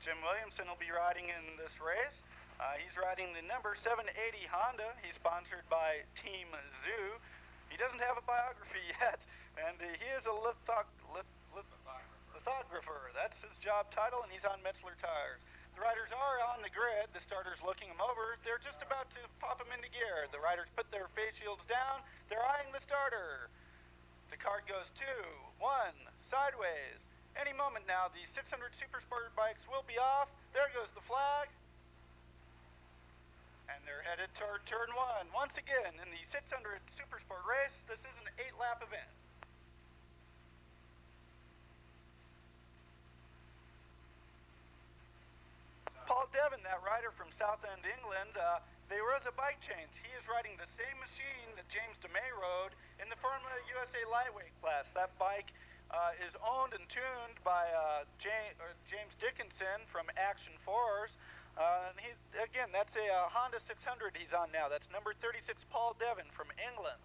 Jim Williamson will be riding in this race. He's riding the number 780 Honda. He's sponsored by Team Zoo. He doesn't have a biography yet, and he is a lithographer. That's his job title, and he's on Metzler tires. The riders are on the grid. The starter's looking him over. They're just about to pop him into gear. The riders put their face shields down. They're eyeing the starter. The card goes 2, 1, sideways. Any moment now, the 600 Super Sport bikes will be off. There goes the flag. And they're headed toward turn 1. Once again, in the 600 Super Sport race, this is an 8-lap event. Paul Devon, that rider from Southend, England, there was a bike change. He is riding the same machine that James DeMay rode in the Formula USA lightweight class. That bike is owned and tuned by James Dickinson from Action 4s. Again, that's a Honda 600 he's on now. That's number 36, Paul Devon from England.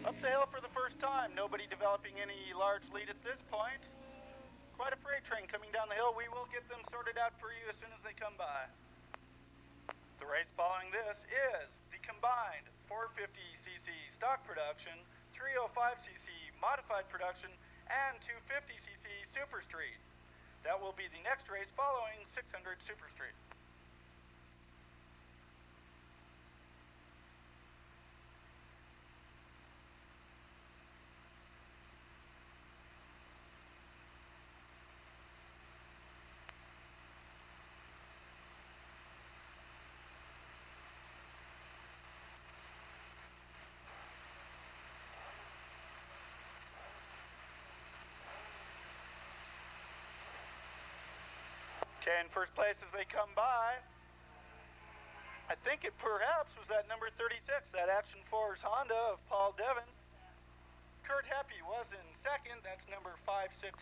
Up the hill for the first time. Nobody developing any large lead at this point. Quite a freight train coming down the hill. We will get them sorted out for you as soon as they come by. The race following this is the combined 450cc stock production, 305cc modified production, and 250cc Super Street. That will be the next race following 600 Super Street. Okay, in first place as they come by, I think it perhaps was that number 36, that Action 4's Honda of Paul Devon. Kurt Heppy was in second, that's number 516.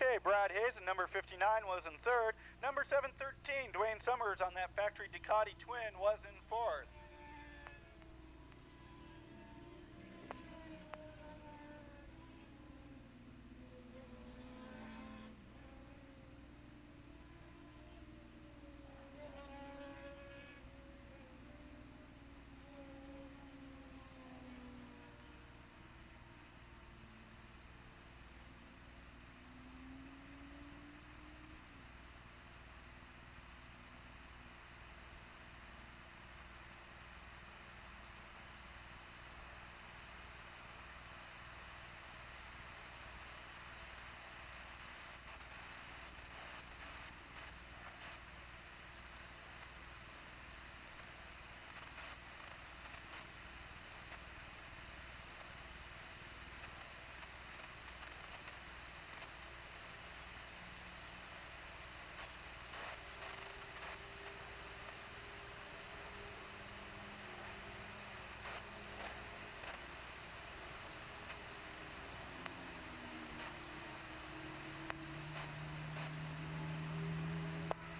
Okay, Brad Hayes and number 59 was in third. Number 713, Dwayne Summers on that factory Ducati twin was in fourth.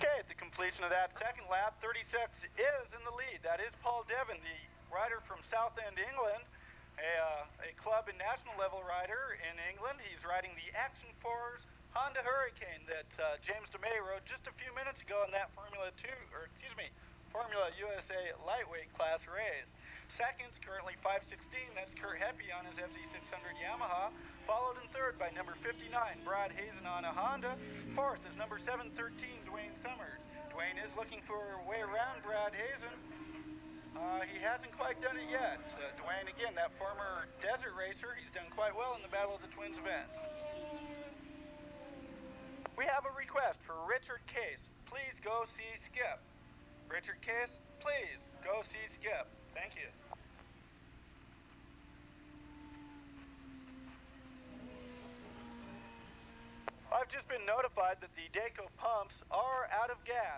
At the completion of that second lap, 36 is in the lead. That is Paul Devon, the rider from Southend, England, a club and national level rider in England. He's riding the Action 4's Honda Hurricane that James DeMay rode just a few minutes ago in that Formula USA lightweight class race. Second's currently 516, that's Kurt Heppy on his FZ600 Yamaha, followed in third by number 59, Brad Hazen on a Honda. Fourth is number 713, Dwayne Summers. Dwayne is looking for a way around Brad Hazen. He hasn't quite done it yet. Dwayne, again, that former desert racer, he's done quite well in the Battle of the Twins event. We have a request for Richard Case. Please go see Skip. Richard Case, please go see Skip. Thank you. I've just been notified that the Dayco pumps are out of gas.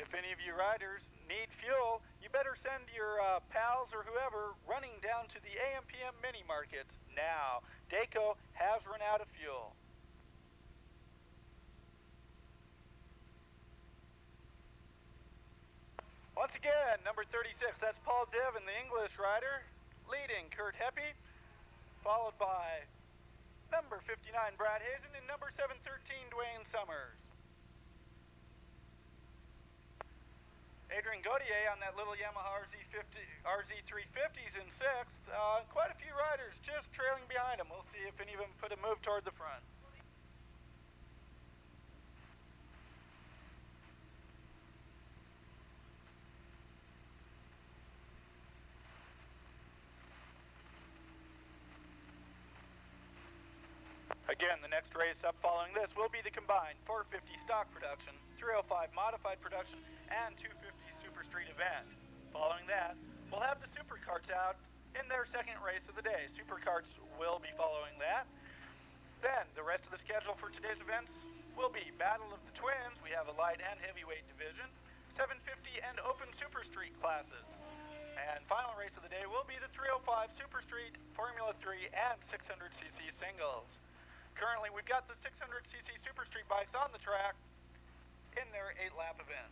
If any of you riders need fuel, you better send your pals or whoever running down to the AM/PM mini markets now. Daco has run out of fuel. Once again, number 36, that's Paul Devon, the English rider, leading Kurt Heppy, followed by number 59, Brad Hazen, and number 713, Dwayne Summers. Adrian Gautier on that little Yamaha RZ350's in 6th. Quite a few riders just trailing behind him. We'll see if any of them put a move toward the front. Again, the next race up following this will be the combined 450 stock production, 305 modified production, and 250 Super Street event. Following that, we'll have the Supercarts out in their second race of the day. Supercarts will be following that. Then, the rest of the schedule for today's events will be Battle of the Twins. We have a light and heavyweight division, 750 and open Super Street classes. And final race of the day will be the 305 Super Street, Formula 3, and 600cc singles. Currently, we've got the 600cc Super Street bikes on the track in their 8-lap event.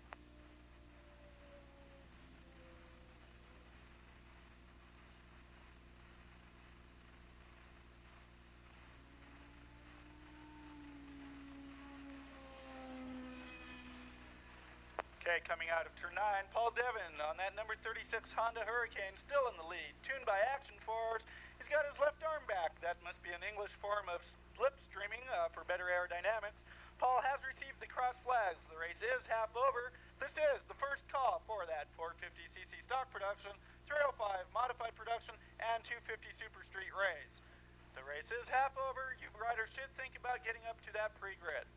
Okay, coming out of turn 9, Paul Devon on that number 36 Honda Hurricane, still in the lead, tuned by Action Force. He's got his left arm back. That must be an English form of slipstreaming for better aerodynamics. Paul has received the cross flags. The race is half over. This is the first call for that 450cc stock production, 305 modified production, and 250 Super Street race. The race is half over. You riders should think about getting up to that pre-grid.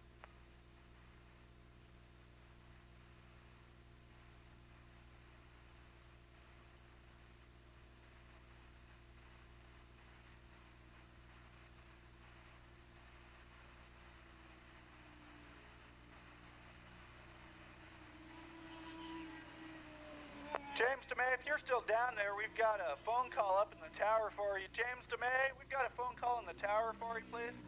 James DeMay, if you're still down there, we've got a phone call up in the tower for you. James DeMay, we've got a phone call in the tower for you, please.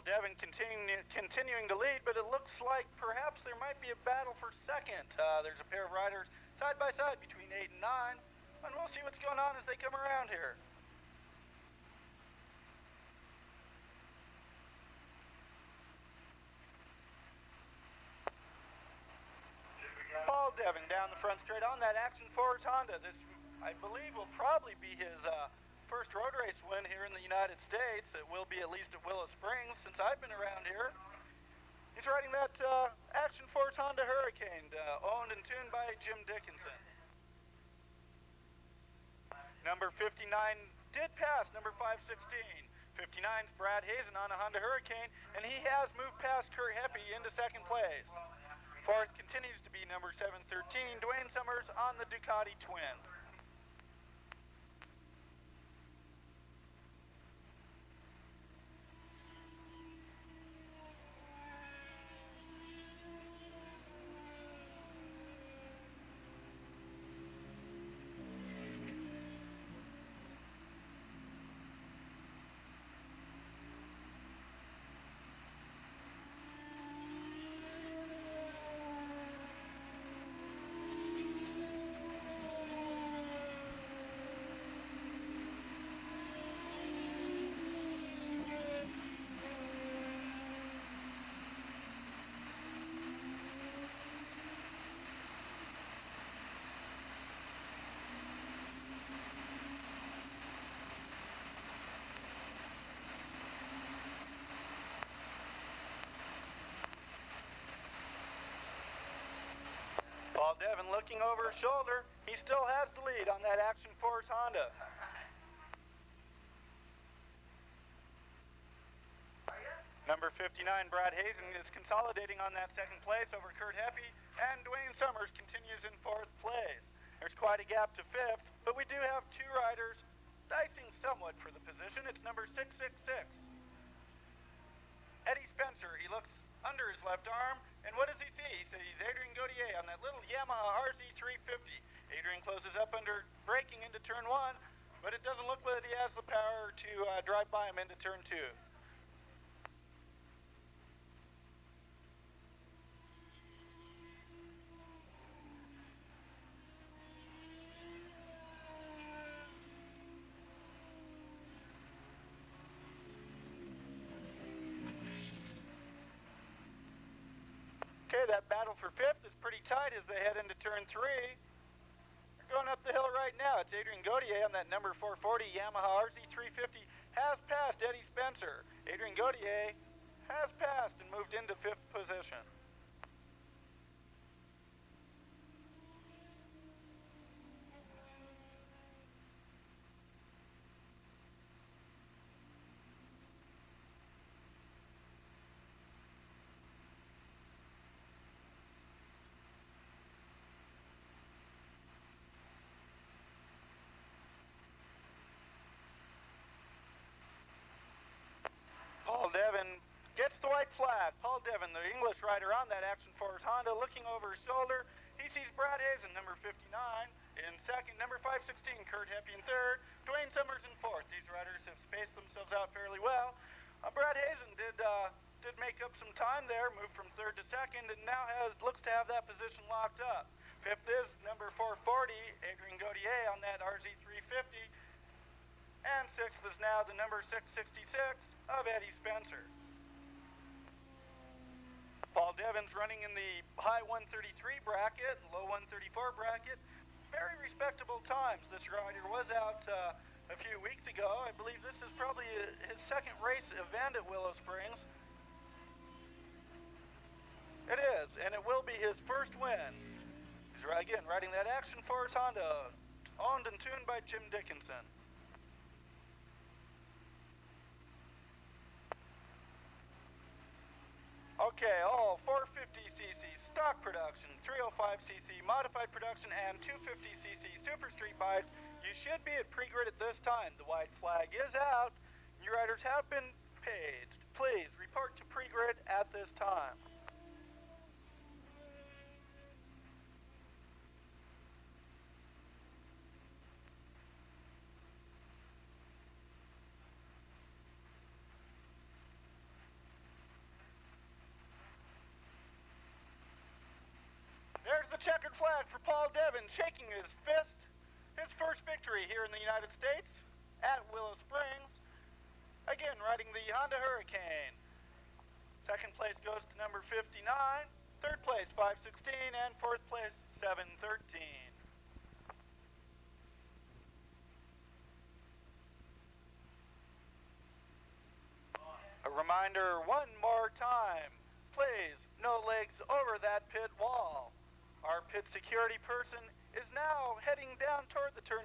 Devon continuing to lead, but it looks like perhaps there might be a battle for second. There's a pair of riders side by side between 8 and 9, and we'll see what's going on as they come around here. Paul Devon down the front straight on that Action Force Honda. This, I believe, will probably be his first road race win here in the United States. It will be at least at Willow Springs since I've been around here. He's riding that Action Force Honda Hurricane, owned and tuned by Jim Dickinson. Number 59 did pass number 516. 59's Brad Hazen on a Honda Hurricane, and he has moved past Kurt Heppy into second place. Fourth continues to be number 713, Dwayne Summers on the Ducati Twin. Paul Devon looking over his shoulder. He still has the lead on that Action Force Honda. Number 59, Brad Hazen, is consolidating on that second place over Kurt Heppy, and Dwayne Summers continues in fourth place. There's quite a gap to fifth, but we do have two riders dicing somewhat for the position. It's number 666. Eddie Spencer, he looks under his left arm, and what does he see? He sees Adrian Gautier on that little Yamaha RZ350. Adrian closes up under braking into turn one, but it doesn't look like he has the power to drive by him into turn two. Okay, that battle for fifth is pretty tight as they head into turn three. They're going up the hill right now. It's Adrian Gautier on that number 440 Yamaha RZ350 has passed Eddie Spencer. Adrian Gautier has passed and moved into fifth position. Paul Devin gets the white flag. Paul Devin, the English rider on that Action Force Honda, looking over his shoulder. He sees Brad Hazen, number 59, in second. Number 516, Kurt Heppy in third. Dwayne Summers in fourth. These riders have spaced themselves out fairly well. Brad Hazen did make up some time there, moved from third to second, and now looks to have that position locked up. Fifth is number 440, Adrian Gautier on that RZ350. And sixth is now the number 666 of Eddie Spencer. Paul Devin's running in the high 133 bracket, low 134 bracket. Very respectable times. This rider was out a few weeks ago. I believe this is probably his second race event at Willow Springs. It is, and it will be his first win. He's again riding that Action Force Honda, owned and tuned by Jim Dickinson. Okay, all 450cc stock production, 305cc modified production, and 250cc Super Street bikes. You should be at pre-grid at this time. The white flag is out. Your riders have been paid. Please report to pre-grid at this time. There's the checkered flag for Paul Devin, shaking his fist. His first victory here in the United States at Willow Springs. Again, riding the Honda Hurricane. Second place goes to number 59. Third place, 516. And fourth place, 713. A reminder one more time. Please, no legs over that pit wall. Our pit security person is now heading down toward the turn